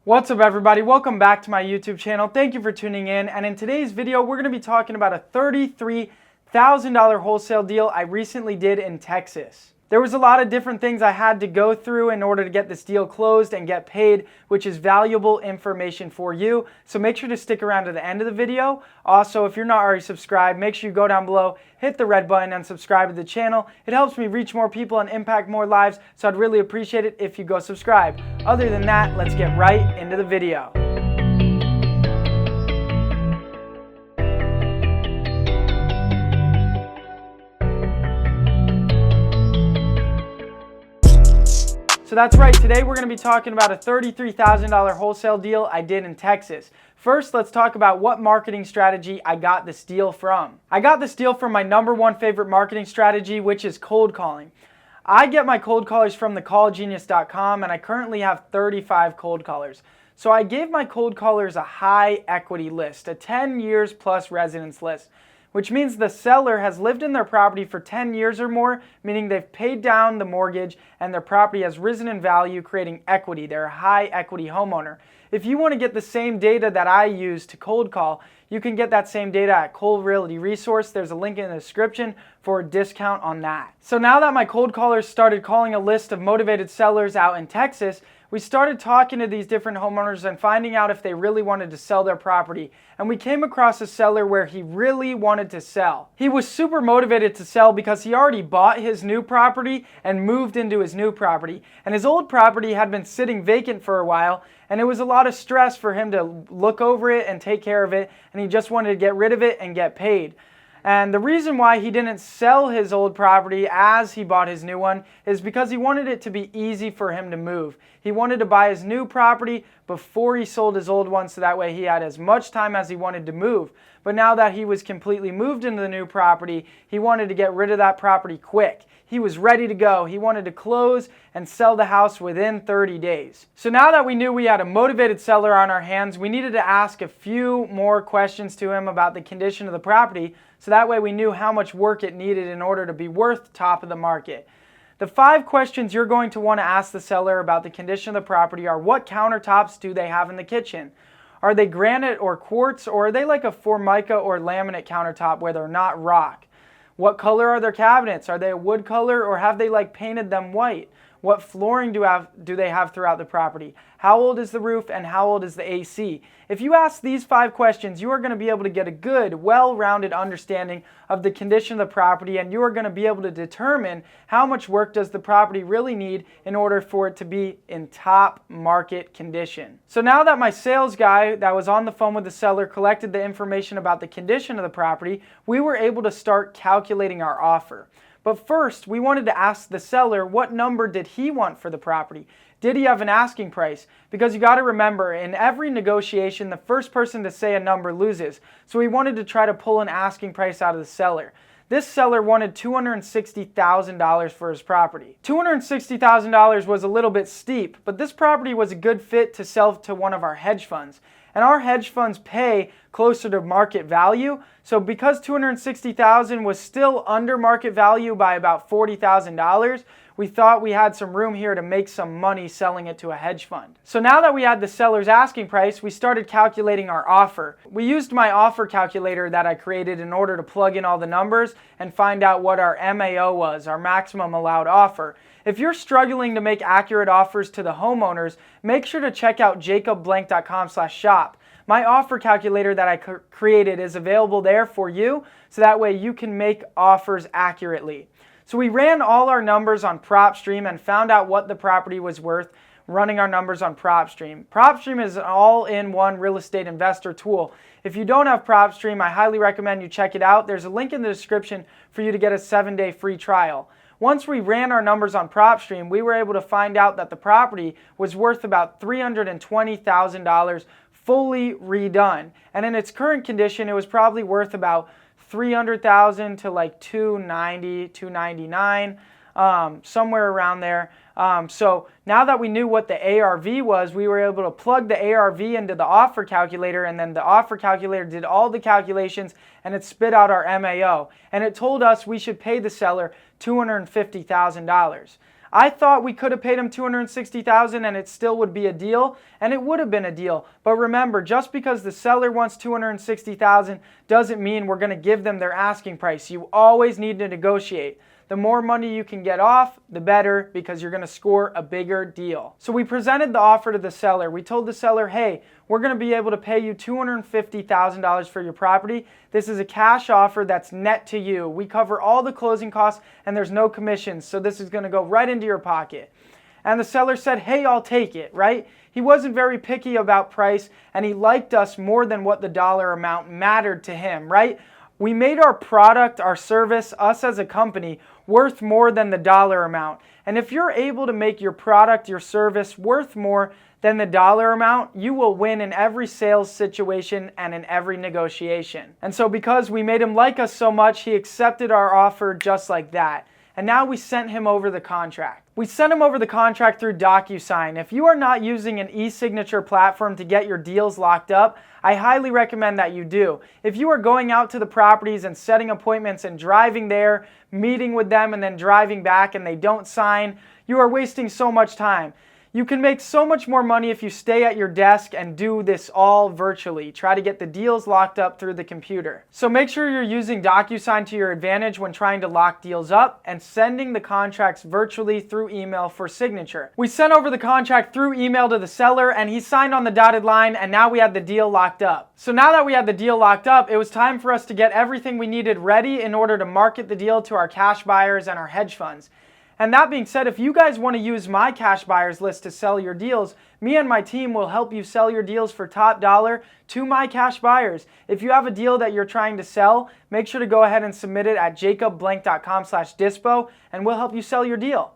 What's up everybody, welcome back to my YouTube channel. Thank you for tuning in, and in today's video we're going to be talking about a $33,000 wholesale deal I recently did in Texas. There was a lot of different things I had to go through in order to get this deal closed and get paid, which is valuable information for you. So make sure to stick around to the end of the video. Also, if you're not already subscribed, make sure you go down below, hit the red button and subscribe to the channel. It helps me reach more people and impact more lives, so I'd really appreciate it if you go subscribe. Other than that, let's get right into the video. So that's right, today we're going to be talking about a $33,000 wholesale deal I did in Texas. First, let's talk about what marketing strategy I got this deal from. I got this deal from my #1 favorite marketing strategy, which is cold calling. I get my cold callers from thecallgenius.com, and I currently have 35 cold callers. So I gave my cold callers a high equity list, a 10 years plus residence list, which means the seller has lived in their property for 10 years or more, meaning they've paid down the mortgage and their property has risen in value, creating equity. They're a high equity homeowner. If you want to get the same data that I use to cold call, you can get that same data at Cold Realty Resource. There's a link in the description for a discount on that. So now that my cold callers started calling a list of motivated sellers out in Texas, we started talking to these different homeowners and finding out if they really wanted to sell their property. And we came across a seller where he really wanted to sell. He was super motivated to sell because he already bought his new property and moved into his new property. And his old property had been sitting vacant for a while, and it was a lot of stress for him to look over it and take care of it, and he just wanted to get rid of it and get paid. And the reason why he didn't sell his old property as he bought his new one is because he wanted it to be easy for him to move. He wanted to buy his new property before he sold his old one, so that way he had as much time as he wanted to move. But now that he was completely moved into the new property, he wanted to get rid of that property quick. He was ready to go. He wanted to close and sell the house within 30 days. So now that we knew we had a motivated seller on our hands, we needed to ask a few more questions to him about the condition of the property, so that way we knew how much work it needed in order to be worth top of the market. The 5 questions you're going to want to ask the seller about the condition of the property are: what countertops do they have in the kitchen? Are they granite or quartz, or are they like a Formica or laminate countertop where they're not rock? What color are their cabinets? Are they a wood color, or have they painted them white? What flooring do they have throughout the property? How old is the roof, and how old is the AC? If you ask these 5 questions, you are going to be able to get a good, well-rounded understanding of the condition of the property, and you are going to be able to determine how much work does the property really need in order for it to be in top market condition. So now that my sales guy that was on the phone with the seller collected the information about the condition of the property, we were able to start calculating our offer. But first, we wanted to ask the seller what number did he want for the property. Did he have an asking price? Because you got to remember, in every negotiation, the first person to say a number loses. So we wanted to try to pull an asking price out of the seller. This seller wanted $260,000 for his property. $260,000 was a little bit steep, but this property was a good fit to sell to one of our hedge funds. And our hedge funds pay closer to market value. So because $260,000 was still under market value by about $40,000, we thought we had some room here to make some money selling it to a hedge fund. So now that we had the seller's asking price, we started calculating our offer. We used my offer calculator that I created in order to plug in all the numbers and find out what our MAO was, our maximum allowed offer. If you're struggling to make accurate offers to the homeowners, make sure to check out jacobblank.com/shop. My offer calculator that I created is available there for you, so that way you can make offers accurately. So we ran all our numbers on PropStream and found out what the property was worth running our numbers on PropStream. PropStream is an all-in-one real estate investor tool. If you don't have PropStream, I highly recommend you check it out. There's a link in the description for you to get a 7-day free trial. Once we ran our numbers on PropStream, we were able to find out that the property was worth about $320,000 fully redone. And in its current condition, it was probably worth about $300,000 to $290,000, $299,000, somewhere around there. So now that we knew what the ARV was, we were able to plug the ARV into the offer calculator, and then the offer calculator did all the calculations and it spit out our MAO. And it told us we should pay the seller $250,000. I thought we could have paid him $260,000 and it still would be a deal, and it would have been a deal. But remember, just because the seller wants $260,000 doesn't mean we're going to give them their asking price. You always need to negotiate. The more money you can get off, the better, because you're going to score a bigger deal. So we presented the offer to the seller. We told the seller, hey, we're going to be able to pay you $250,000 for your property. This is a cash offer that's net to you. We cover all the closing costs and there's no commissions, so this is going to go right into your pocket. And the seller said, hey, I'll take it, right? He wasn't very picky about price, and he liked us more than what the dollar amount mattered to him, right? We made our product, our service, us as a company, worth more than the dollar amount. And if you're able to make your product, your service worth more than the dollar amount, you will win in every sales situation and in every negotiation. And so because we made him like us so much, he accepted our offer just like that. And now we sent him over the contract. We sent him over the contract through DocuSign. If you are not using an e-signature platform to get your deals locked up, I highly recommend that you do. If you are going out to the properties and setting appointments and driving there, meeting with them and then driving back and they don't sign, you are wasting so much time. You can make so much more money if you stay at your desk and do this all virtually. Try to get the deals locked up through the computer. So make sure you're using DocuSign to your advantage when trying to lock deals up and sending the contracts virtually through email for signature. We sent over the contract through email to the seller and he signed on the dotted line, and now we had the deal locked up. So now that we had the deal locked up, it was time for us to get everything we needed ready in order to market the deal to our cash buyers and our hedge funds. And that being said, if you guys want to use my cash buyers list to sell your deals, me and my team will help you sell your deals for top dollar to my cash buyers. If you have a deal that you're trying to sell, make sure to go ahead and submit it at jacobblank.com/dispo and we'll help you sell your deal.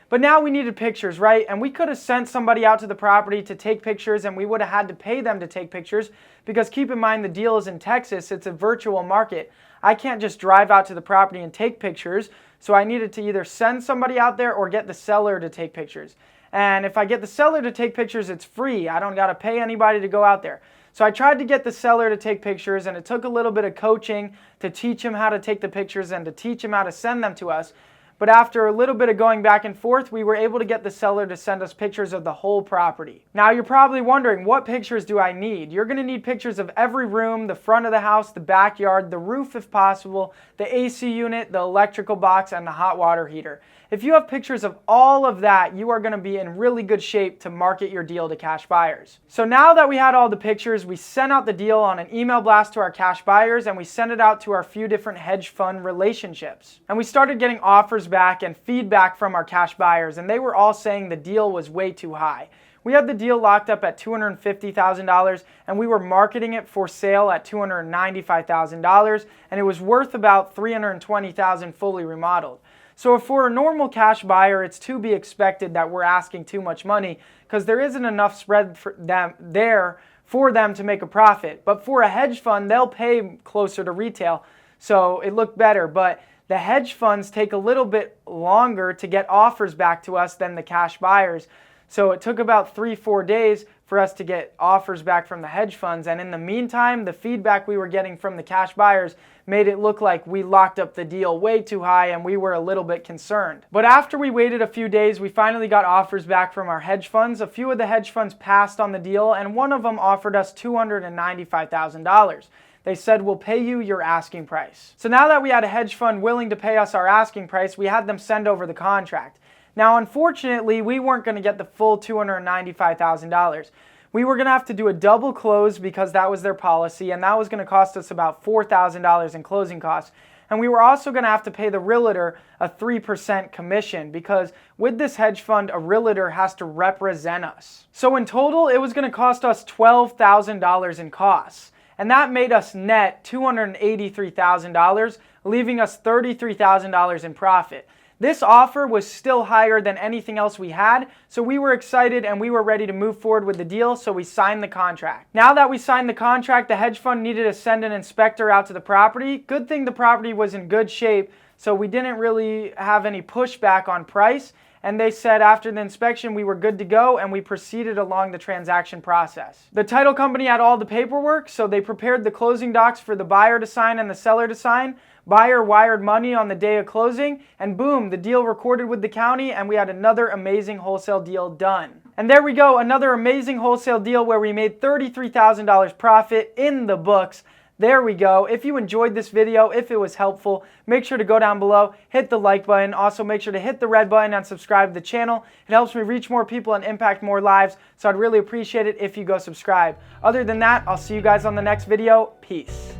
But now we needed pictures, right? And we could have sent somebody out to the property to take pictures and we would have had to pay them to take pictures, because keep in mind the deal is in Texas, it's a virtual market. I can't just drive out to the property and take pictures, so I needed to either send somebody out there or get the seller to take pictures. And if I get the seller to take pictures, it's free. I don't got to pay anybody to go out there. So I tried to get the seller to take pictures, and it took a little bit of coaching to teach him how to take the pictures and to teach him how to send them to us. But after a little bit of going back and forth, we were able to get the seller to send us pictures of the whole property. Now you're probably wondering, what pictures do I need? You're going to need pictures of every room, the front of the house, the backyard, the roof if possible, the AC unit, the electrical box, and the hot water heater. If you have pictures of all of that, you are going to be in really good shape to market your deal to cash buyers. So now that we had all the pictures, we sent out the deal on an email blast to our cash buyers, and we sent it out to our few different hedge fund relationships. And we started getting offers back and feedback from our cash buyers, and they were all saying the deal was way too high. We had the deal locked up at $250,000 and we were marketing it for sale at $295,000, and it was worth about $320,000 fully remodeled. So if for a normal cash buyer, it's to be expected that we're asking too much money because there isn't enough spread for them to make a profit. But for a hedge fund, they'll pay closer to retail, so it looked better. But the hedge funds take a little bit longer to get offers back to us than the cash buyers. So it took about 3-4 days for us to get offers back from the hedge funds. And in the meantime, the feedback we were getting from the cash buyers made it look like we locked up the deal way too high and we were a little bit concerned. But after we waited a few days, we finally got offers back from our hedge funds. A few of the hedge funds passed on the deal, and one of them offered us $295,000. They said, we'll pay you your asking price. So now that we had a hedge fund willing to pay us our asking price, we had them send over the contract. Now, unfortunately, we weren't going to get the full $295,000. We were going to have to do a double close because that was their policy, and that was going to cost us about $4,000 in closing costs. And we were also going to have to pay the realtor a 3% commission because with this hedge fund, a realtor has to represent us. So in total, it was going to cost us $12,000 in costs. And that made us net $283,000, leaving us $33,000 in profit. This offer was still higher than anything else we had, so we were excited and we were ready to move forward with the deal, so we signed the contract. Now that we signed the contract, the hedge fund needed to send an inspector out to the property. Good thing the property was in good shape, so we didn't really have any pushback on price, and they said after the inspection we were good to go, and we proceeded along the transaction process. The title company had all the paperwork, so they prepared the closing docs for the buyer to sign and the seller to sign, Buyer wired money on the day of closing, and boom, the deal recorded with the county, and we had another amazing wholesale deal done. And there we go, another amazing wholesale deal where we made $33,000 profit in the books. There we go. If you enjoyed this video, if it was helpful, make sure to go down below, hit the like button. Also, make sure to hit the red button and subscribe to the channel. It helps me reach more people and impact more lives, so I'd really appreciate it if you go subscribe. Other than that, I'll see you guys on the next video. Peace.